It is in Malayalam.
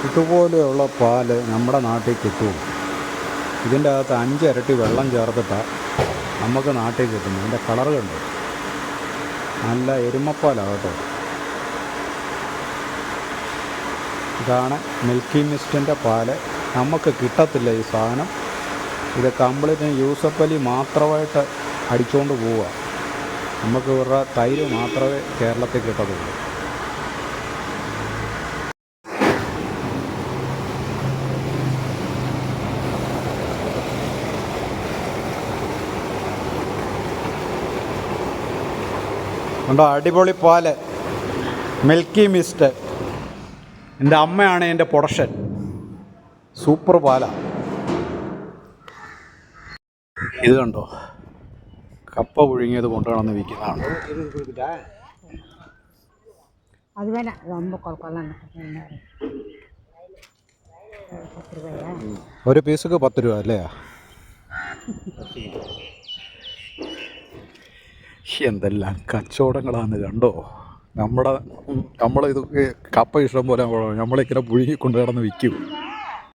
ഇതുപോലെയുള്ള പാല് നമ്മുടെ നാട്ടിൽ കിട്ടും. ഇതിൻ്റെ അകത്ത് 5 ഇരട്ടി വെള്ളം ചേർത്തിട്ടാണ് നമുക്ക് നാട്ടിൽ കിട്ടുന്നത്. ഇതിൻ്റെ കളർ കണ്ടു, നല്ല എരുമപ്പാലാണ് കേട്ടോ. ഇതാണ് മിൽക്കി മിസ്റ്റിൻ്റെ പാല്. നമുക്ക് കിട്ടത്തില്ല ഈ സാധനം. ഇത് കംപ്ലീറ്റ് യൂസഫ് അലി മാത്രമായിട്ട് അടിച്ചുകൊണ്ട് പോവുക. നമുക്ക് ഇവരുടെ തൈര് മാത്രമേ കേരളത്തിൽ കിട്ടത്തുള്ളൂ. ഉണ്ടോ അടിപൊളി പാല്, മിൽക്കി മിസ്റ്റ്. എൻ്റെ അമ്മയാണ് എൻ്റെ പ്രൊഡക്ഷൻ. സൂപ്പർ പാലാണ്. ഇത് കണ്ടോ, കപ്പ പുഴുങ്ങിയത് കൊണ്ടുവന്ന് വിൽക്കുന്നതാണ്. ഒരു പീസൊക്കെ 10 രൂപ അല്ലേ? എന്തെല്ലാം കച്ചവടങ്ങളാണ് കണ്ടോ. നമ്മളിത് കപ്പ ഇഷ്ടം പോലെ നമ്മളിങ്ങനെ പുഴുങ്ങി കൊണ്ടു കിടന്ന് വിൽക്കും.